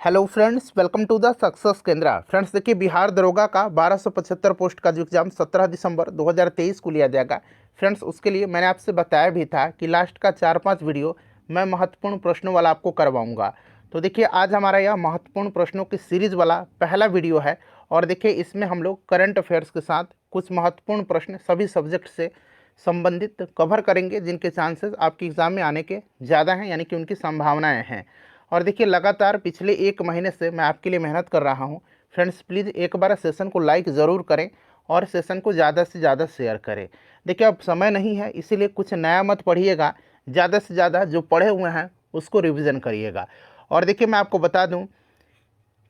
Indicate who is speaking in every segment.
Speaker 1: Hello friends, welcome to the success Kendra. Friends देखिए, बिहार दरोगा का 1275 पोस्ट का जो एग्ज़ाम 17 दिसंबर 2023 को लिया जाएगा। फ्रेंड्स उसके लिए मैंने आपसे बताया भी था कि लास्ट का 4-5 वीडियो मैं महत्वपूर्ण प्रश्नों वाला आपको करवाऊंगा। तो देखिए, आज हमारा यह महत्वपूर्ण प्रश्नों की सीरीज़ वाला पहला वीडियो है। और देखिए, इसमें हम लोग करंट अफेयर्स के साथ कुछ महत्वपूर्ण प्रश्न सभी सब्जेक्ट से संबंधित कवर करेंगे, जिनके चांसेस आपके एग्ज़ाम में आने के ज़्यादा हैं, यानी कि उनकी संभावनाएँ हैं। और देखिए, लगातार पिछले 1 महीने से मैं आपके लिए मेहनत कर रहा हूँ। फ्रेंड्स प्लीज़ एक बार सेशन को लाइक ज़रूर करें और सेशन को ज़्यादा से ज़्यादा शेयर करें। देखिए, अब समय नहीं है, इसीलिए कुछ नया मत पढ़िएगा, ज़्यादा से ज़्यादा जो पढ़े हुए हैं उसको रिविज़न करिएगा। और देखिए, मैं आपको बता दूँ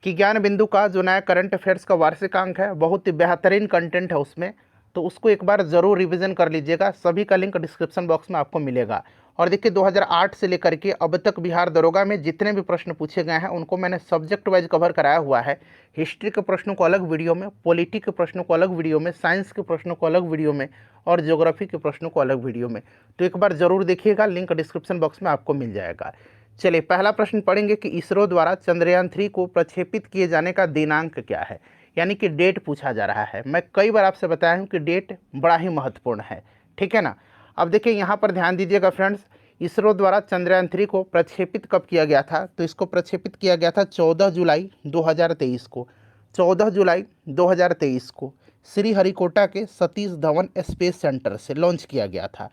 Speaker 1: कि ज्ञान बिंदु का जो नया करंट अफेयर्स का वार्षिक अंक है, बहुत ही बेहतरीन कंटेंट है उसमें, तो उसको एक बार ज़रूर रिवीजन कर लीजिएगा। सभी का लिंक डिस्क्रिप्शन बॉक्स में आपको मिलेगा। और देखिए, 2008 से लेकर के अब तक बिहार दरोगा में जितने भी प्रश्न पूछे गए हैं उनको मैंने सब्जेक्ट वाइज कवर कराया हुआ है। हिस्ट्री के प्रश्नों को अलग वीडियो में, पॉलिटी के प्रश्नों को अलग वीडियो में, साइंस के प्रश्नों को अलग वीडियो में और ज्योग्राफी के प्रश्नों को अलग वीडियो में। तो एक बार ज़रूर देखिएगा, लिंक डिस्क्रिप्शन बॉक्स में आपको मिल जाएगा। चलिए, पहला प्रश्न पढ़ेंगे कि इसरो द्वारा चंद्रयान 3 को प्रक्षेपित किए जाने का दिनांक क्या है, यानी कि डेट पूछा जा रहा है। मैं कई बार आपसे बताया हूँ कि डेट बड़ा ही महत्वपूर्ण है, ठीक है ना। अब देखिए, यहाँ पर ध्यान दीजिएगा फ्रेंड्स, इसरो द्वारा चंद्रयान 3 को प्रक्षेपित कब किया गया था? तो इसको प्रक्षेपित किया गया था 14 जुलाई 2023 को। 14 जुलाई 2023 को श्रीहरिकोटा के सतीश धवन स्पेस सेंटर से लॉन्च किया गया था।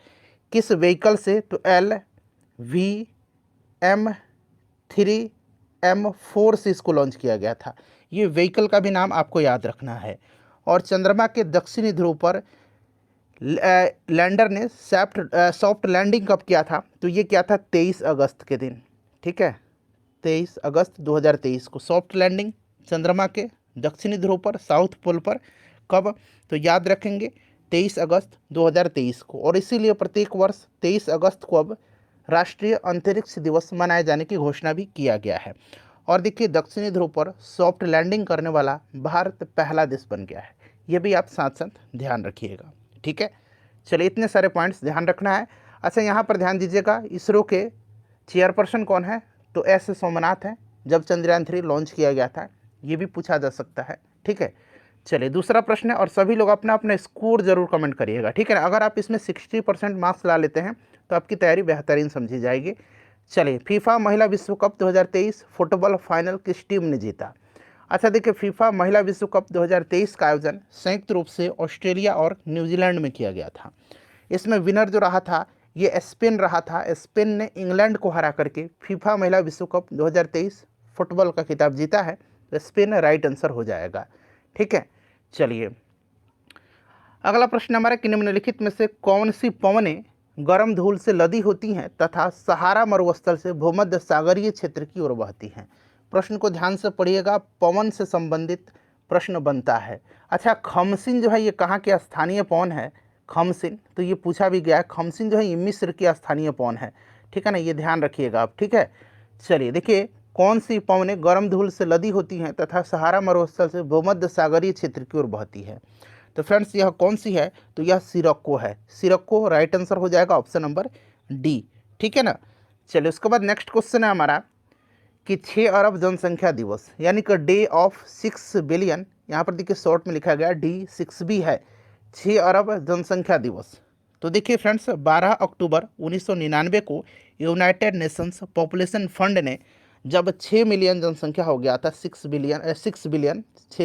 Speaker 1: किस व्हीकल से? तो LV-M3M4 से इसको लॉन्च किया गया था। ये व्हीकल का भी नाम आपको याद रखना है। और चंद्रमा के दक्षिणी ध्रुव पर लैंडर ने सॉफ्ट लैंडिंग कब किया था? तो ये किया था 23 अगस्त के दिन, ठीक है। 23 अगस्त 2023 को सॉफ्ट लैंडिंग चंद्रमा के दक्षिणी ध्रुव पर, साउथ पोल पर। कब? तो याद रखेंगे 23 अगस्त 2023 को। और इसीलिए प्रत्येक वर्ष 23 अगस्त को अब राष्ट्रीय अंतरिक्ष दिवस मनाए जाने की घोषणा भी किया गया है। और देखिए, दक्षिणी ध्रुव पर सॉफ्ट लैंडिंग करने वाला भारत पहला देश बन गया है। ये भी आप साथ साथ ध्यान रखिएगा, ठीक है। चलिए, इतने सारे पॉइंट्स ध्यान रखना है। अच्छा, यहाँ पर ध्यान दीजिएगा, इसरो के चेयरपर्सन कौन है? तो एस सोमनाथ है। जब चंद्रयान 3 लॉन्च किया गया था, ये भी पूछा जा सकता है, ठीक है। चलिए, दूसरा प्रश्न है, और सभी लोग अपना अपना स्कोर जरूर कमेंट करिएगा, ठीक है ना। अगर आप इसमें 60% मार्क्स ला लेते हैं तो आपकी तैयारी बेहतरीन समझी जाएगी। चलिए, फीफा महिला विश्व कप 2023 फुटबॉल फाइनल किस टीम ने जीता? अच्छा देखिए, फीफा महिला विश्व कप 2023 का आयोजन संयुक्त रूप से ऑस्ट्रेलिया और न्यूजीलैंड में किया गया था। इसमें विनर जो रहा था, ये स्पेन रहा था। स्पेन ने इंग्लैंड को हरा करके फीफा महिला विश्व कप 2023 फुटबॉल का खिताब जीता है। तो स्पेन राइट आंसर हो जाएगा, ठीक है। चलिए, अगला प्रश्न हमारा कि निम्नलिखित में से कौन सी पवनें गर्म धूल से लदी होती हैं तथा सहारा मरुस्थल से भूमध्य सागरीय क्षेत्र की ओर बहती हैं? प्रश्न को ध्यान से पढ़िएगा, पवन से संबंधित प्रश्न बनता है। अच्छा, खमसिन जो है ये कहाँ के स्थानीय पवन है? खमसिन, तो ये पूछा भी गया है। खमसिन जो है ये मिस्र की स्थानीय पवन है, ठीक है ना, ये ध्यान रखिएगा आप, ठीक है। चलिए देखिए, कौन सी पवनें गर्म धूल से लदी होती हैं तथा सहारा मरुस्थल से भूमध्य सागरीय क्षेत्र की ओर बहती है? तो फ्रेंड्स, यह कौन सी है? तो यह सिरक्को है। सिरक्को राइट आंसर हो जाएगा, ऑप्शन नंबर डी, ठीक है ना। चलिए, उसके बाद नेक्स्ट क्वेश्चन है हमारा कि 6 अरब जनसंख्या दिवस, यानी कि डे ऑफ 6 बिलियन, यहाँ पर देखिए शॉर्ट में लिखा गया D6B है, 6 अरब जनसंख्या दिवस। तो देखिए फ्रेंड्स, 12 अक्टूबर 1999 को यूनाइटेड नेशंस पॉपुलेशन फंड ने जब 6 मिलियन जनसंख्या हो गया था, 6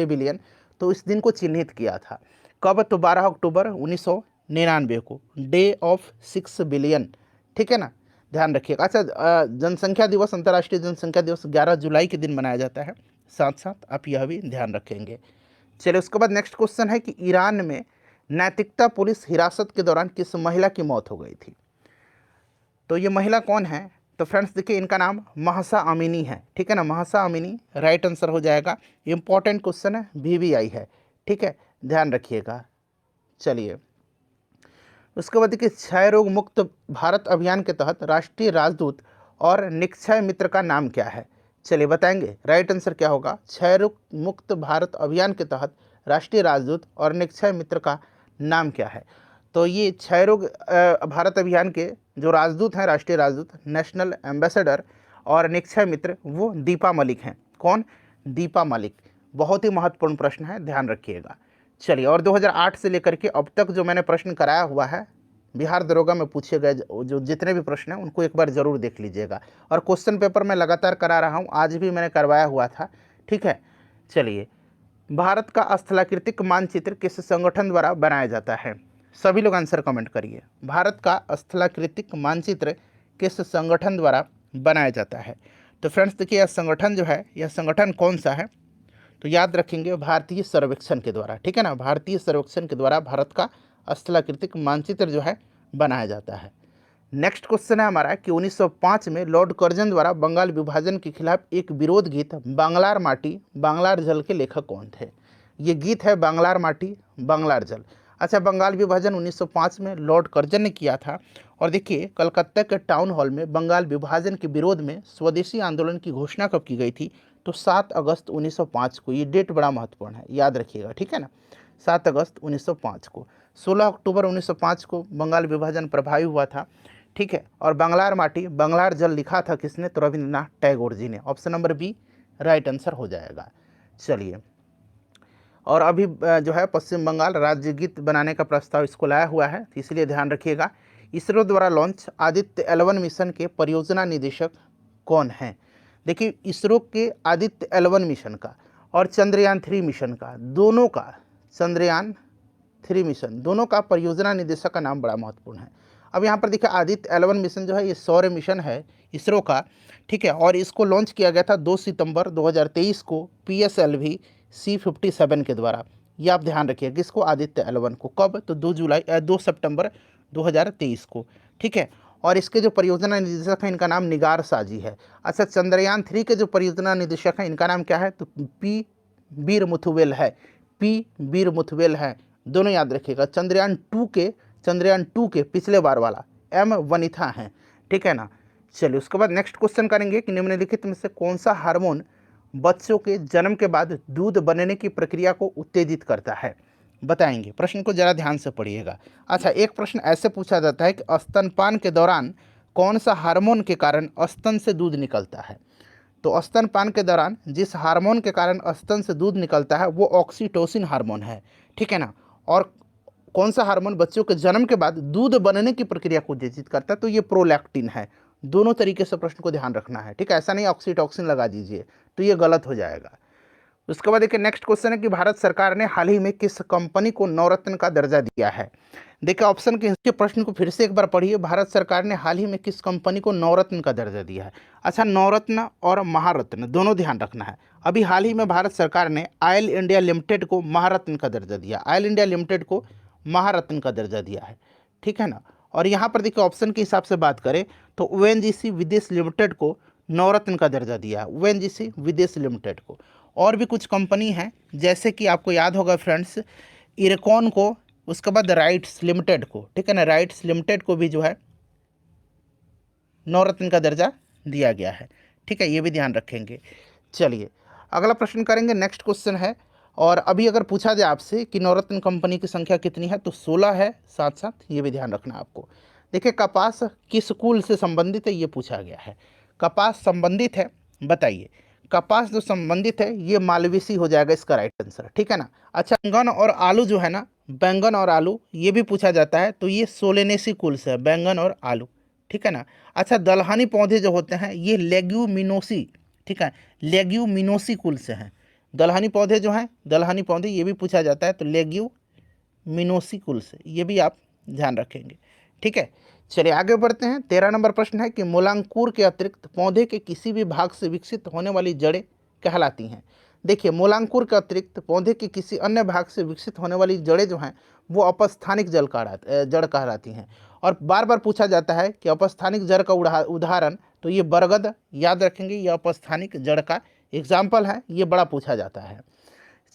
Speaker 1: बिलियन, तो इस दिन को चिन्हित किया था। कब? तो 12 अक्टूबर 1999 को, डे ऑफ 6 बिलियन, ठीक है ना, ध्यान रखिएगा। अच्छा, जनसंख्या दिवस, अंतर्राष्ट्रीय जनसंख्या दिवस 11 जुलाई के दिन मनाया जाता है, साथ साथ आप यह भी ध्यान रखेंगे। चलिए, उसके बाद नेक्स्ट क्वेश्चन है कि ईरान में नैतिकता पुलिस हिरासत के दौरान किस महिला की मौत हो गई थी? तो ये महिला कौन है? तो फ्रेंड्स देखिए, इनका नाम महसा अमीनी है, ठीक है ना, महसा अमीनी राइट आंसर हो जाएगा। इंपॉर्टेंट क्वेश्चन है, VVI है, ठीक है, ध्यान रखिएगा। चलिए, उसके बाद देखिए, क्षय रोग मुक्त भारत अभियान के तहत राष्ट्रीय राजदूत और निक्षय मित्र का नाम क्या है? चलिए बताएंगे, राइट आंसर क्या होगा? क्षय रोग मुक्त भारत अभियान के तहत राष्ट्रीय राजदूत और निक्षय मित्र का नाम क्या है? तो ये क्षय रोग भारत अभियान के जो राजदूत हैं, राष्ट्रीय राजदूत, नेशनल एम्बेसडर और निक्षय मित्र, वो दीपा मलिक हैं, कौन? दीपा मलिक। बहुत ही महत्वपूर्ण प्रश्न है, ध्यान रखिएगा। चलिए, और 2008 से लेकर के अब तक जो मैंने प्रश्न कराया हुआ है बिहार दरोगा में पूछे गए जो जितने भी प्रश्न हैं उनको एक बार जरूर देख लीजिएगा। और क्वेश्चन पेपर मैं लगातार करा रहा हूँ, आज भी मैंने करवाया हुआ था, ठीक है। चलिए, भारत का स्थलाकृतिक मानचित्र किस संगठन द्वारा बनाया जाता है? सभी लोग आंसर कमेंट करिए। भारत का स्थलाकृतिक मानचित्र किस संगठन द्वारा बनाया जाता है? तो फ्रेंड्स देखिए, यह संगठन जो है, यह संगठन कौन सा है? तो याद रखेंगे, भारतीय सर्वेक्षण के द्वारा, ठीक है ना। भारतीय सर्वेक्षण के द्वारा भारत का स्थलाकृतिक मानचित्र जो है बनाया जाता है। नेक्स्ट क्वेश्चन है हमारा कि 1905 में लॉर्ड कर्जन द्वारा बंगाल विभाजन के खिलाफ एक विरोध गीत बांग्लार माटी बांग्लार जल के लेखक कौन थे? ये गीत है बांग्लार माटी बांग्लार जल। अच्छा, बंगाल विभाजन 1905 में लॉर्ड कर्जन ने किया था। और देखिए, कलकत्ता के टाउन हॉल में बंगाल विभाजन के विरोध में स्वदेशी आंदोलन की घोषणा कब की गई थी? तो 7 अगस्त 1905 को। ये डेट बड़ा महत्वपूर्ण है, याद रखिएगा, ठीक है ना। 7 अगस्त 1905 को। 16 अक्टूबर 1905 को बंगाल विभाजन प्रभावी हुआ था, ठीक है। और बांग्लार माटी बांग्लार जल लिखा था किसने? तो रविंद्रनाथ टैगोर जी ने। Option number B right answer हो जाएगा। चलिए, और अभी जो है पश्चिम बंगाल राज्य गीत बनाने का प्रस्ताव इसको लाया हुआ है, तो इसलिए ध्यान रखिएगा। इसरो द्वारा लॉन्च आदित्य L1 मिशन के परियोजना निदेशक कौन हैं? देखिए, इसरो के आदित्य L1 मिशन का और चंद्रयान 3 मिशन का, दोनों का, चंद्रयान 3 मिशन दोनों का परियोजना निदेशक का नाम बड़ा महत्वपूर्ण है। अब यहाँ पर देखिए, आदित्य L1 मिशन जो है ये सौर्य मिशन है इसरो का, ठीक है। और इसको लॉन्च किया गया था 2 सितंबर 2023 को PSLV C57 के द्वारा। ये आप ध्यान रखिए, किसको? आदित्य L1 को। कब? तो 2 सितंबर 2023 को, ठीक है। और इसके जो परियोजना निदेशक हैं इनका नाम निगार साजी है। अच्छा, चंद्रयान 3 के जो परियोजना निदेशक हैं इनका नाम क्या है? तो P वीर मुथुवेल है। P वीर मुथुवेल है, दोनों याद रखिएगा। चंद्रयान 2 के पिछले बार वाला M वनिथा हैं, ठीक है ना। चलिए, उसके बाद नेक्स्ट क्वेश्चन करेंगे कि निम्नलिखित में से कौन सा हार्मोन बच्चों के जन्म के बाद दूध बनने की प्रक्रिया को उत्तेजित करता है? बताएंगे। प्रश्न को जरा ध्यान से पढ़िएगा। अच्छा, एक प्रश्न ऐसे पूछा जाता है कि स्तनपान के दौरान कौन सा हार्मोन के कारण स्तन से दूध निकलता है? तो स्तनपान के दौरान जिस हार्मोन के कारण स्तन से दूध निकलता है वो ऑक्सीटोसिन हार्मोन है, ठीक है ना। और कौन सा हार्मोन बच्चों के जन्म के बाद दूध बनने की प्रक्रिया को उत्तेजित करता है? तो ये प्रोलैक्टिन है। दोनों तरीके से प्रश्न को ध्यान रखना है, ठीक है। ऐसा नहीं ऑक्सीटोसिन लगा दीजिए, तो ये गलत हो जाएगा। उसके बाद देखिए, नेक्स्ट क्वेश्चन है कि भारत सरकार ने हाल ही में किस कंपनी को नवरत्न का दर्जा दिया है? देखिए, ऑप्शन के प्रश्न को फिर से एक बार पढ़िए। भारत सरकार ने हाल ही में किस कंपनी को नवरत्न का दर्जा दिया है? अच्छा, नवरत्न और महारत्न दोनों ध्यान रखना है। अभी हाल ही में भारत सरकार ने ऑयल इंडिया लिमिटेड को महारत्न का दर्जा दिया, ऑयल इंडिया लिमिटेड को महारत्न का दर्जा दिया है, ठीक है ना। और यहाँ पर देखिए, ऑप्शन के हिसाब से बात करें तो ONGC विदेश लिमिटेड को नवरत्न का दर्जा दिया है, ONGC विदेश लिमिटेड को। और भी कुछ कंपनी हैं, जैसे कि आपको याद होगा फ्रेंड्स, इरकॉन को, उसके बाद राइट्स लिमिटेड को, ठीक है ना, राइट्स लिमिटेड को भी जो है नवरत्न का दर्जा दिया गया है, ठीक है। ये भी ध्यान रखेंगे। चलिए, अगला प्रश्न करेंगे। नेक्स्ट क्वेश्चन है, और अभी अगर पूछा जाए आपसे कि नवरत्न कंपनी की संख्या कितनी है, तो 16 है। साथ साथ ये भी ध्यान रखना आपको। देखिए, कपास किस कुल से संबंधित है, ये पूछा गया है। कपास संबंधित है, बताइए। कपास जो संबंधित है ये मालवेसी हो जाएगा इसका राइट आंसर, ठीक है ना। अच्छा, बैंगन और आलू जो है ना, बैंगन और आलू ये भी पूछा जाता है, तो ये सोलेनेसी कुल से है, बैंगन और आलू, ठीक है ना। अच्छा, दलहनी पौधे जो होते हैं ये लेग्यूमिनोसी, ठीक है, लेग्यूमिनोसी कुल से हैं। दलहनी पौधे जो हैं, दलहनी पौधे ये भी पूछा जाता है, तो लेग्यूमिनोसी कुल से, ये भी आप ध्यान रखेंगे, ठीक है। चलिए, आगे बढ़ते हैं। 13 नंबर प्रश्न है कि मूलांकुर के अतिरिक्त पौधे के किसी भी भाग से विकसित होने वाली जड़ें कहलाती हैं? देखिए, मूलांकुर के अतिरिक्त पौधे के किसी अन्य भाग से विकसित होने वाली जड़ें जो हैं वो अपस्थानिक जड़ कहलाती हैं। और बार बार पूछा जाता है कि अपस्थानिक जड़ का उदाहरण, तो ये बरगद, याद रखेंगे, ये अपस्थानिक जड़ का एग्जाम्पल है, ये बड़ा पूछा जाता है।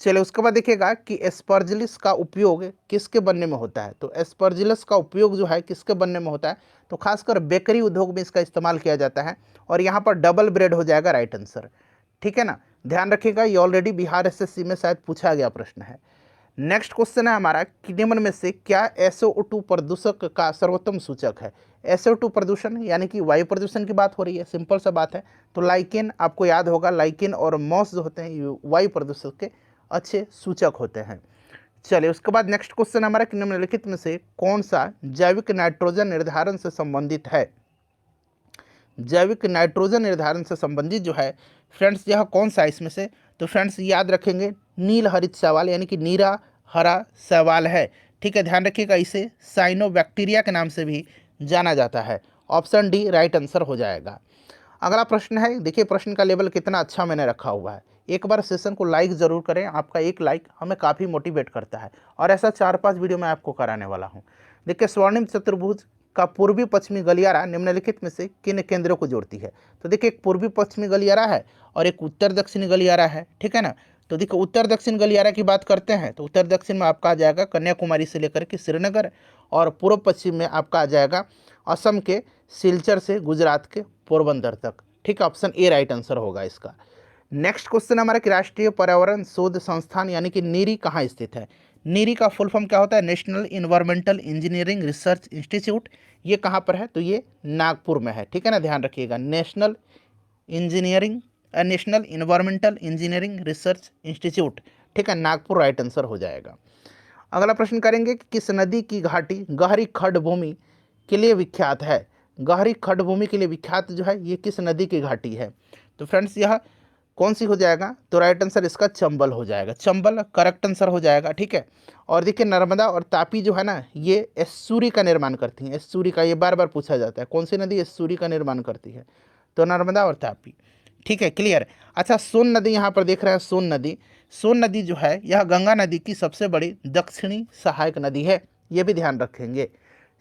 Speaker 1: चलिए, उसके बाद देखिएगा कि एस्परजिलस का उपयोग किसके बनने में होता है? तो एस्परजिलस का उपयोग जो है किसके बनने में होता है? तो खासकर बेकरी उद्योग में इसका इस्तेमाल किया जाता है। और यहाँ पर डबल ब्रेड हो जाएगा राइट आंसर, ठीक है ना। ध्यान रखिएगा, ये ऑलरेडी बिहार SSC में शायद पूछा गया प्रश्न है। नेक्स्ट क्वेश्चन है हमारा कि निम्न में से क्या SO2 प्रदूषक का सर्वोत्तम सूचक है। SO2 प्रदूषण यानी कि वायु प्रदूषण की बात हो रही है, सिंपल सा बात है। तो लाइकेन आपको याद होगा, लाइकेन और मॉस जो होते हैं ये वायु प्रदूषक के अच्छे सूचक होते हैं। चलिए उसके बाद नेक्स्ट क्वेश्चन हमारा कि निम्नलिखित में से कौन सा जैविक नाइट्रोजन निर्धारण से संबंधित है। जैविक नाइट्रोजन निर्धारण से संबंधित जो है फ्रेंड्स यह कौन सा है इसमें से, तो फ्रेंड्स याद रखेंगे नील हरित शैवाल यानी कि नीरा हरा शैवाल है। ठीक है, ध्यान रखिएगा, इसे साइनोबैक्टीरिया के नाम से भी जाना जाता है। ऑप्शन डी राइट आंसर हो जाएगा। अगला प्रश्न है, देखिए प्रश्न का लेवल कितना अच्छा मैंने रखा हुआ है। एक बार सेशन को लाइक ज़रूर करें, आपका एक लाइक हमें काफ़ी मोटिवेट करता है और ऐसा 4-5 वीडियो मैं आपको कराने वाला हूँ। देखिए स्वर्णिम चतुर्भुज का पूर्वी पश्चिमी गलियारा निम्नलिखित में से किन केंद्रों को जोड़ती है। तो देखिए एक पूर्वी पश्चिमी गलियारा है और एक उत्तर दक्षिणी गलियारा है, ठीक है ना। तो देखिए उत्तर दक्षिण गलियारा की बात करते हैं तो उत्तर दक्षिण में आपका आ जाएगा कन्याकुमारी से लेकर के श्रीनगर, और पूर्व पश्चिम में आपका आ जाएगा असम के सिलचर से गुजरात के पोरबंदर तक। ठीक है, ऑप्शन ए राइट आंसर होगा इसका। नेक्स्ट क्वेश्चन हमारा कि राष्ट्रीय पर्यावरण शोध संस्थान यानी कि नीरी कहाँ स्थित है। नीरी का फुल फॉर्म क्या होता है, national environmental engineering research institute. ये कहाँ पर है, तो ये नागपुर में है। ठीक है ना, ध्यान रखिएगा, national environmental engineering research institute. ठीक है, नागपुर राइट आंसर हो जाएगा। अगला प्रश्न करेंगे कि किस नदी की घाटी गहरी खड्ड भूमि के लिए विख्यात है। गहरी खड्ड भूमि के लिए विख्यात जो है ये किस नदी की घाटी है। तो फ्रेंड्स यह कौन सी हो जाएगा, तो राइट आंसर इसका चंबल हो जाएगा। चंबल करेक्ट आंसर हो जाएगा। ठीक है, और देखिए नर्मदा और तापी जो है ना ये एस्सूरी का निर्माण करती हैं। एस्सूरी का ये बार बार पूछा जाता है, कौन सी नदी एस्सूरी का निर्माण करती है, तो नर्मदा और तापी। ठीक है, क्लियर। अच्छा सोन नदी यहाँ पर देख रहे हैं, सोन नदी जो है यह गंगा नदी की सबसे बड़ी दक्षिणी सहायक नदी है, ये भी ध्यान रखेंगे।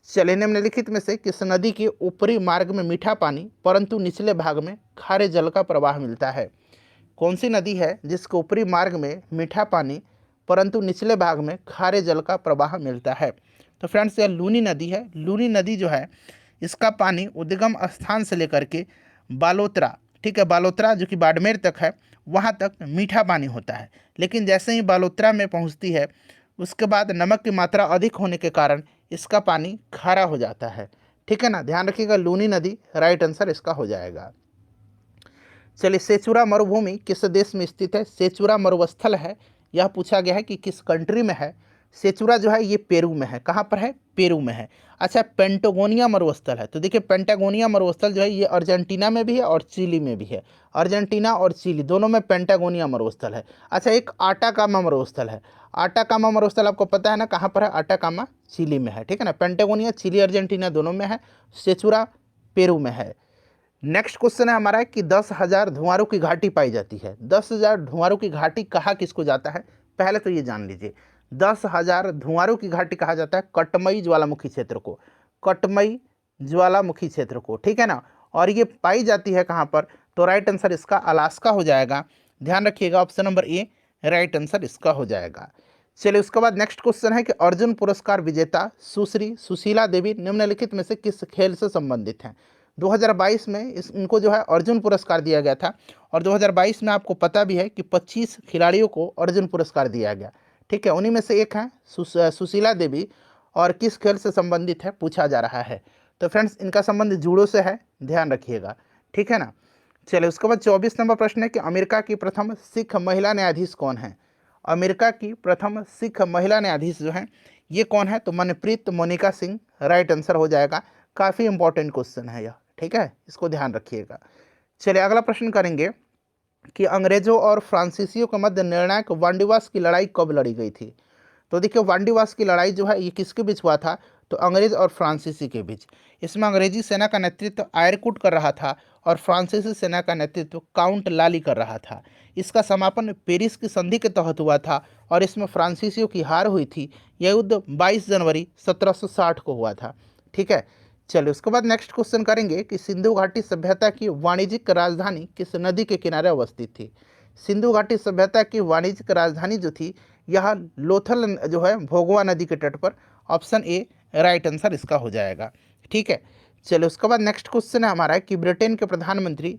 Speaker 1: चलिए निम्नलिखित में से किस नदी के ऊपरी मार्ग में मीठा पानी परंतु निचले भाग में खारे जल का प्रवाह मिलता है। कौन सी नदी है जिसके ऊपरी मार्ग में मीठा पानी परंतु निचले भाग में खारे जल का प्रवाह मिलता है। तो फ्रेंड्स यह लूनी नदी है। लूनी नदी जो है इसका पानी उद्गम स्थान से लेकर के बालोतरा, ठीक है, बालोतरा जो कि बाड़मेर तक है, वहाँ तक मीठा पानी होता है। लेकिन जैसे ही बालोतरा में पहुँचती है उसके बाद नमक की मात्रा अधिक होने के कारण इसका पानी खारा हो जाता है। ठीक है ना, ध्यान रखिएगा, लूनी नदी राइट आंसर इसका हो जाएगा। चलिए सेचुरा मरुभूमि किस देश में स्थित है। सेचुरा मरुस्थल है, यह पूछा गया है कि किस कंट्री में है। सेचुरा जो है ये पेरू में है। कहाँ पर है, पेरू में है। अच्छा पेंटागोनिया मरुस्थल है, तो देखिए पेंटागोनिया मरुस्थल जो है ये अर्जेंटीना में भी है और चिली में भी है। अर्जेंटीना और चिली दोनों में पेंटागोनिया मरुस्थल है। अच्छा एक आटाकामा मरुस्थल है। आटाकामा मरुस्थल आपको पता है ना कहाँ पर है, आटाकामा चिली में है। ठीक है ना, पेंटागोनिया चिली अर्जेंटीना दोनों में है, सेचुरा पेरू में है। नेक्स्ट क्वेश्चन है हमारा कि 10,000 धुआरों की घाटी पाई जाती है। 10,000 धुआरों की घाटी कहा किसको जाता है, पहले तो ये जान लीजिए। 10,000 धुआरों की घाटी कहा जाता है कटमई ज्वालामुखी क्षेत्र को, कटमई ज्वालामुखी क्षेत्र को। ठीक है ना, और ये पाई जाती है कहाँ पर, तो राइट आंसर इसका अलास्का हो जाएगा। ध्यान रखिएगा, option number A right answer इसका हो जाएगा। चलिए उसके बाद नेक्स्ट क्वेश्चन है कि अर्जुन पुरस्कार विजेता सुश्री सुशीला देवी निम्नलिखित में से किस खेल से संबंधित हैं। 2022 में इनको जो है अर्जुन पुरस्कार दिया गया था, और 2022 में आपको पता भी है कि 25 खिलाड़ियों को अर्जुन पुरस्कार दिया गया। ठीक है, उन्हीं में से एक है सुशीला देवी, और किस खेल से संबंधित है पूछा जा रहा है। तो फ्रेंड्स इनका संबंध जूडो से है, ध्यान रखिएगा। ठीक है ना, चलिए उसके बाद 24 नंबर प्रश्न है कि अमेरिका की प्रथम सिख महिला न्यायाधीश कौन है। अमेरिका की प्रथम सिख महिला न्यायाधीश जो है ये कौन है, तो मनप्रीत मोनिका सिंह राइट आंसर हो जाएगा। काफ़ी इंपॉर्टेंट क्वेश्चन है यह, ठीक है, इसको ध्यान रखिएगा। चलिए अगला प्रश्न करेंगे कि अंग्रेजों और फ्रांसीसियों के मध्य निर्णायक वांडीवास की लड़ाई कब लड़ी गई थी। तो देखिए वांडीवास की लड़ाई जो है ये किसके बीच हुआ था, तो अंग्रेज और फ्रांसीसी के बीच। इसमें अंग्रेजी सेना का नेतृत्व आयरकुट कर रहा था और फ्रांसीसी सेना का नेतृत्व काउंट लाली कर रहा था। इसका समापन पेरिस की संधि के तहत हुआ था और इसमें फ्रांसीसियों की हार हुई थी। यह युद्ध 22 जनवरी 1760 को हुआ था। ठीक है, चलिए उसके बाद नेक्स्ट क्वेश्चन करेंगे कि सिंधु घाटी सभ्यता की वाणिज्यिक राजधानी किस नदी के किनारे अवस्थित थी। सिंधु घाटी सभ्यता की वाणिज्यिक राजधानी जो थी यह लोथल जो है भोगवा नदी के तट पर। ऑप्शन ए राइट आंसर इसका हो जाएगा। ठीक है, चलिए उसके बाद नेक्स्ट क्वेश्चन है हमारा कि ब्रिटेन के प्रधानमंत्री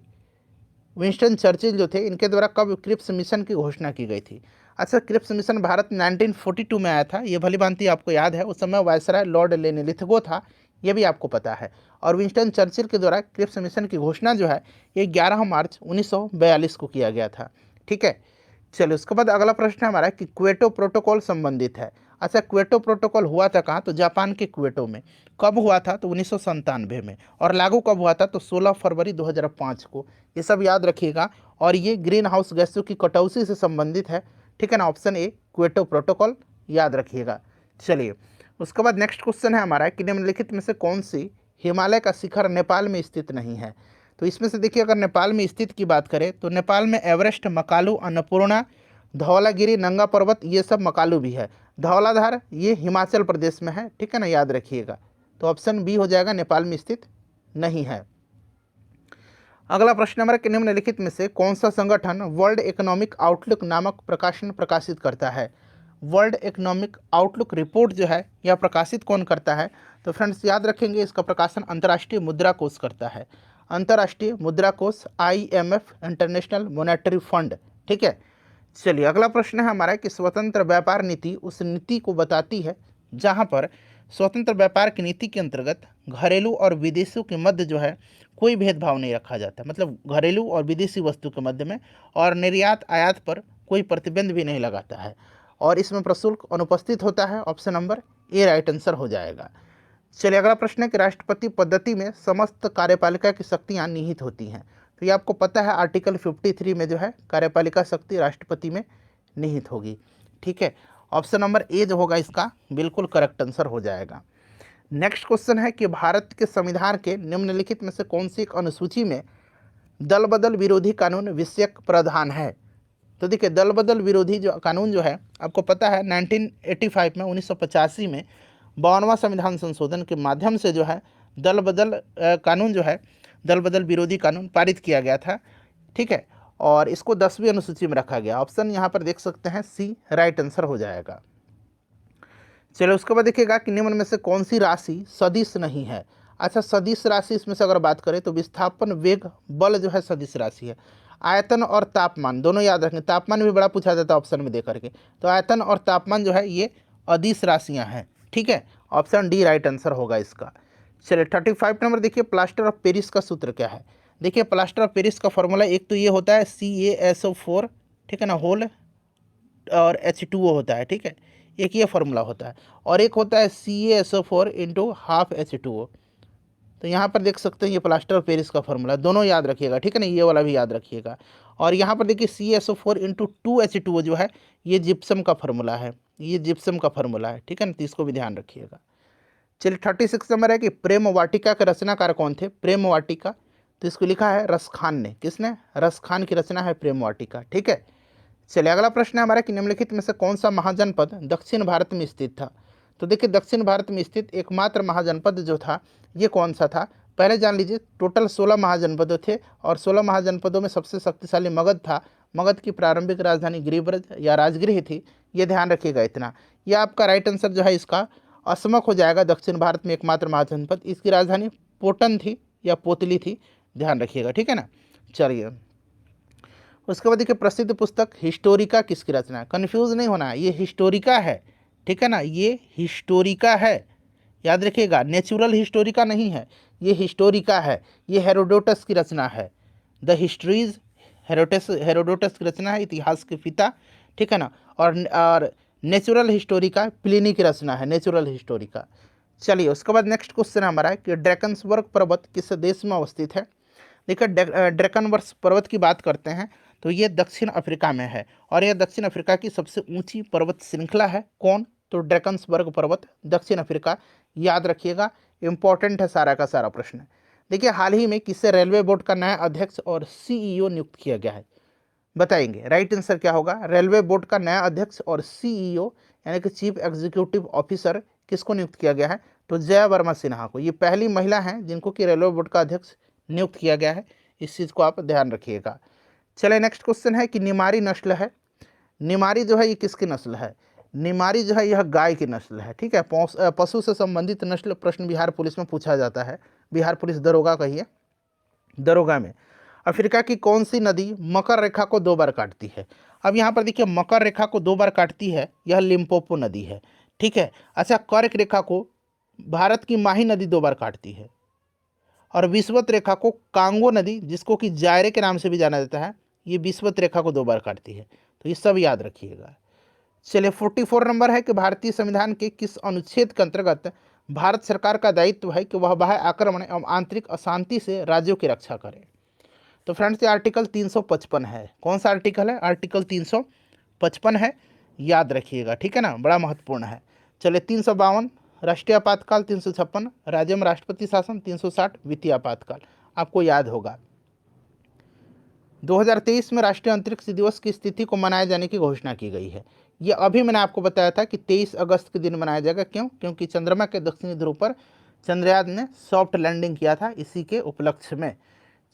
Speaker 1: विंस्टन चर्चिल जो थे इनके द्वारा कब क्रिप्स मिशन की घोषणा की गई थी। अच्छा, क्रिप्स मिशन भारत 1942 में आया था, ये भली भांति आपको याद है। उस समय वायसराय लॉर्ड लेनी लिथगो था, ये भी आपको पता है। और विंस्टन चर्चिल के द्वारा क्रिप्स मिशन की घोषणा जो है ये 11 मार्च 1942 को किया गया था। ठीक है, चलिए उसके बाद अगला प्रश्न हमारा कि क्वेटो प्रोटोकॉल संबंधित है। अच्छा, क्वेटो प्रोटोकॉल हुआ था कहाँ? तो जापान के क्वेटो में। कब हुआ था? तो 1997 में। और लागू कब हुआ था? तो 16 फरवरी 2005 को। ये सब याद रखिएगा। और ये ग्रीन हाउस गैसों की कटौती से संबंधित है। ठीक है ना, ऑप्शन ए क्वेटो प्रोटोकॉल याद रखिएगा। चलिए उसके बाद नेक्स्ट क्वेश्चन है हमारा कि निम्नलिखित में से कौन सी हिमालय का शिखर नेपाल में स्थित नहीं है? तो इसमें से देखिए, अगर नेपाल में स्थित की बात करें तो नेपाल में एवरेस्ट, मकालू, अन्नपूर्णा, धौलागिरी, नंगा पर्वत, ये सब मकालू भी है। धौलाधार ये हिमाचल प्रदेश में है। ठीक है ना, याद रखिएगा। तो ऑप्शन बी हो जाएगा, नेपाल में स्थित नहीं है। अगला प्रश्न नंबर कि निम्नलिखित में से कौन सा संगठन वर्ल्ड इकोनॉमिक आउटलुक नामक प्रकाशन प्रकाशित करता है? वर्ल्ड इकोनॉमिक आउटलुक रिपोर्ट जो है यह प्रकाशित कौन करता है? तो फ्रेंड्स याद रखेंगे, इसका प्रकाशन अंतर्राष्ट्रीय मुद्रा कोष करता है। अंतर्राष्ट्रीय मुद्रा कोष, IMF, इंटरनेशनल मॉनेटरी फंड। ठीक है, चलिए अगला प्रश्न है हमारा कि स्वतंत्र व्यापार नीति उस नीति को बताती है जहां पर स्वतंत्र व्यापार की नीति के अंतर्गत घरेलू और विदेशियों के मध्य जो है कोई भेदभाव नहीं रखा जाता, मतलब घरेलू और विदेशी वस्तु के मध्य में, और निर्यात आयात पर कोई प्रतिबंध भी नहीं लगाता है, और इसमें प्रशुल्क अनुपस्थित होता है। Option number A right answer हो जाएगा। चलिए अगला प्रश्न है कि राष्ट्रपति पद्धति में समस्त कार्यपालिका की शक्तियां निहित होती हैं। तो ये आपको पता है, आर्टिकल 53 में जो है कार्यपालिका शक्ति राष्ट्रपति में निहित होगी। ठीक है, ऑप्शन नंबर ए जो होगा इसका बिल्कुल करेक्ट आंसर हो जाएगा। नेक्स्ट क्वेश्चन है कि भारत के संविधान के निम्नलिखित में से कौन सी एक अनुसूची में दल बदल विरोधी कानून विषयक प्रावधान है? तो देखिए, दल बदल विरोधी जो कानून जो है आपको पता है 1985 में 1985 में 52वां संविधान संशोधन के माध्यम से जो है दल बदल कानून जो है, दल बदल विरोधी कानून पारित किया गया था। ठीक है, और इसको 10वीं अनुसूची में रखा गया। ऑप्शन यहाँ पर देख सकते हैं, सी राइट आंसर हो जाएगा। चलो उसके बाद देखिएगा कि निम्न में से कौन सी राशि सदिश नहीं है? अच्छा, सदिश राशि इसमें से अगर बात करें तो विस्थापन वेग बल जो है सदिश राशि है। आयतन और तापमान दोनों याद रखें, तापमान भी बड़ा पूछा जाता है ऑप्शन में दे करके, तो आयतन और तापमान जो है ये अदिश राशियाँ हैं। ठीक है, ऑप्शन डी राइट आंसर होगा इसका। चलिए 35 नंबर देखिए, प्लास्टर ऑफ पेरिस का सूत्र क्या है? देखिए, प्लास्टर ऑफ पेरिस का फॉर्मूला एक तो ये होता है CaSO4, ठीक है ना, होल और H2O होता है। ठीक है, एक ये फार्मूला होता है, और एक होता है CaSO4 इंटू हाफ H2O। तो यहाँ पर देख सकते हैं ये प्लास्टर ऑफ पेरिस का फार्मूला, दोनों याद रखिएगा। ठीक है ना, ये वाला भी याद रखिएगा। और यहाँ पर देखिए CaSO4 इंटू 2H2O जो है ये जिप्सम का फार्मूला है, ये जिप्सम का फार्मूला है। ठीक है ना, तो इसको भी ध्यान रखिएगा। चलिए 36 नंबर है कि प्रेम वाटिका के रचनाकार कौन थे? प्रेम वाटिका, तो इसको लिखा है रसखान ने। किसने? रसखान की रचना है प्रेम वाटिका। ठीक है, चलिए अगला प्रश्न है हमारा कि निम्नलिखित में से कौन सा महाजनपद दक्षिण भारत में स्थित था? तो देखिए, दक्षिण भारत में स्थित एकमात्र महाजनपद जो था ये कौन सा था? पहले जान लीजिए, टोटल 16 महाजनपद थे, और 16 महाजनपदों में सबसे शक्तिशाली मगध था। मगध की प्रारंभिक राजधानी गिरिब्रज या राजगृह थी, ये ध्यान रखिएगा इतना। यह आपका राइट आंसर जो है इसका असमक हो जाएगा। दक्षिण भारत में एकमात्र महाजनपद, इसकी राजधानी पोटन थी या पोतली थी, ध्यान रखिएगा। ठीक है ना, चलिए उसके बाद देखिए, प्रसिद्ध पुस्तक हिस्टोरिका किसकी रचना है? कन्फ्यूज नहीं होना है, ये हिस्टोरिका है। ठीक है ना, ये हिस्टोरिका है, याद रखिएगा, नेचुरल हिस्टोरिका नहीं है, ये हिस्टोरिका है। ये हेरोडोटस की रचना है, द हिस्ट्रीज हेरोडोटस की रचना है, इतिहास के पिता। ठीक है ना, और नेचुरल हिस्टोरिका प्लिनी की रचना है, नेचुरल हिस्टोरिका। चलिए उसके बाद नेक्स्ट क्वेश्चन हमारा है कि ड्रैकन्सबर्ग पर्वत किस देश में अवस्थित है? देखिए, ड्रैकनबर्ग पर्वत की बात करते हैं तो ये दक्षिण अफ्रीका में है, और यह दक्षिण अफ्रीका की सबसे ऊंची पर्वत श्रृंखला है। कौन? तो ड्रैकन्सबर्ग पर्वत, दक्षिण अफ्रीका, याद रखिएगा, इंपॉर्टेंट है सारा का सारा प्रश्न। देखिए, हाल ही में किससे रेलवे बोर्ड का नया अध्यक्ष और CEO नियुक्त किया गया है? बताएंगे, राइट आंसर क्या होगा? रेलवे बोर्ड का नया अध्यक्ष और CEO यानी कि चीफ एग्जीक्यूटिव ऑफिसर किसको नियुक्त किया गया है? तो जया वर्मा सिन्हा को। ये पहली महिला हैं जिनको कि रेलवे बोर्ड का अध्यक्ष नियुक्त किया गया है, इस चीज़ को आप ध्यान रखिएगा। चले नेक्स्ट क्वेश्चन है कि निमारी नस्ल है, निमारी जो है ये किसकी नस्ल है? निमारी जो है यह गाय की नस्ल है। ठीक है, पशु से संबंधित नस्ल प्रश्न बिहार पुलिस में पूछा जाता है, बिहार पुलिस दरोगा कहिए, दरोगा में। अफ्रीका की कौन सी नदी मकर रेखा को 2 बार काटती है? अब यहाँ पर देखिए मकर रेखा को 2 बार काटती है, यह लिम्पोपो नदी है। ठीक है। अच्छा, कर्क रेखा को भारत की माही नदी 2 बार काटती है, और विषुवत रेखा को कांगो नदी, जिसको कि जायरे के नाम से भी जाना जाता है, ये विषुवत रेखा को 2 बार काटती है। तो ये सब याद रखिएगा। चलिए 44 नंबर है कि भारतीय संविधान के किस अनुच्छेद के अंतर्गत भारत सरकार का दायित्व है कि वह बाह्य आक्रमण एवं आंतरिक अशांति से राज्यों की रक्षा करे? तो फ्रेंड्स ये आर्टिकल 355 है। कौन सा आर्टिकल है? आर्टिकल 355 है, याद रखिएगा। ठीक है ना, बड़ा महत्वपूर्ण है। चलिए 352 राष्ट्रीय आपातकाल, 356 राज्य में राष्ट्रपति शासन, 360 वित्तीय आपातकाल, आपको याद होगा। 2023 में राष्ट्रीय अंतरिक्ष दिवस की स्थिति को मनाए जाने की घोषणा की गई है। ये अभी मैंने आपको बताया था कि 23 अगस्त के दिन मनाया जाएगा। क्यों? क्योंकि चंद्रमा के दक्षिणी ध्रुव पर चंद्रयान ने सॉफ्ट लैंडिंग किया था, इसी के उपलक्ष्य में।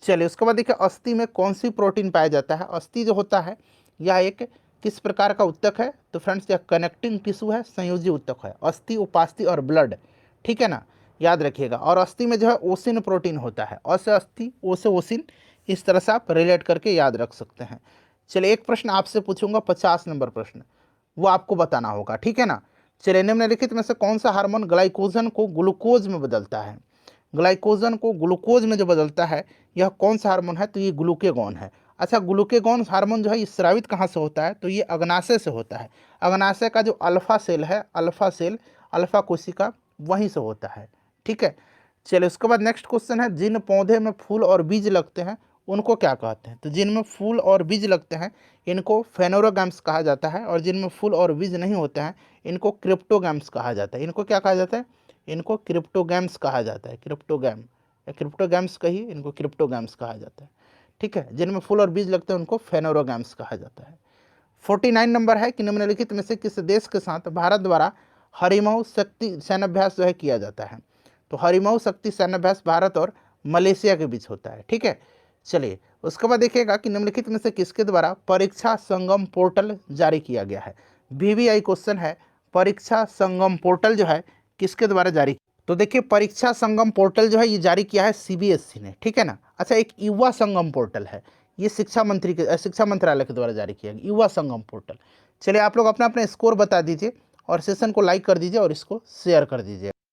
Speaker 1: चलिए उसके बाद देखिए अस्थि में कौन सी प्रोटीन पाया जाता है? अस्थि जो होता है यह एक किस प्रकार का ऊतक है? तो फ्रेंड्स यह कनेक्टिंग टिश्यू है, संयोजी ऊतक है। अस्थि, उपास्थि और ब्लड, ठीक है ना, याद रखिएगा। और अस्थि में जो है ओसिन प्रोटीन होता है, अ से अस्थि, ओ से ओसिन, इस तरह से आप रिलेट करके याद रख सकते हैं। चलिए एक प्रश्न आपसे पूछूंगा, 50 नंबर प्रश्न, वो आपको बताना होगा। ठीक है ना। चलिए निम्नलिखित में से कौन सा हार्मोन ग्लाइकोजन को ग्लूकोज में बदलता है? ग्लाइकोजन को ग्लूकोज में जो बदलता है यह कौन सा हार्मोन है? तो ये ग्लूकेगॉन है। अच्छा, ग्लूकेगॉन हार्मोन जो है ये स्रावित कहाँ से होता है? तो ये अग्नाशय से होता है। अग्नाशय का जो अल्फा सेल है, अल्फा सेल, अल्फा कोशिका, वहीं से होता है। ठीक है। चलिए उसके बाद नेक्स्ट क्वेश्चन है, जिन पौधे में फूल और बीज लगते हैं उनको क्या कहते हैं? तो जिनमें फूल और बीज लगते हैं इनको फेनोरोगैम्स कहा जाता है, और जिनमें फूल और बीज नहीं होते हैं इनको क्रिप्टोगैम्स कहा जाता है। इनको क्या कहा जाता है? इनको क्रिप्टोगैम्स कहा जाता है। क्रिप्टोगैम या क्रिप्टोगैम्स कहिए, इनको क्रिप्टोगैम्स कहा जाता है। ठीक है। जिनमें फूल और बीज लगते हैं उनको फेनोरोगैम्स कहा जाता है। 49 नंबर है कि निम्नलिखित में से किस देश के साथ भारत द्वारा हरिमऊ शक्ति सैन्याभ्यास जो है किया जाता है? तो हरिमऊ शक्ति सैन्याभ्यास भारत और मलेशिया के बीच होता है। ठीक है। चलिए उसके बाद देखिएगा कि निम्नलिखित में से किसके द्वारा परीक्षा संगम पोर्टल जारी किया गया है? VVI क्वेश्चन है, परीक्षा संगम पोर्टल जो है किसके द्वारा जारी? तो देखिए परीक्षा संगम पोर्टल जो है ये जारी किया है CBSE ने। ठीक है ना। अच्छा, एक युवा संगम पोर्टल है, ये शिक्षा मंत्रालय के द्वारा जारी किया गया युवा संगम पोर्टल। चलिए आप लोग अपना अपना स्कोर बता दीजिए और सेशन को लाइक कर दीजिए और इसको शेयर कर दीजिए।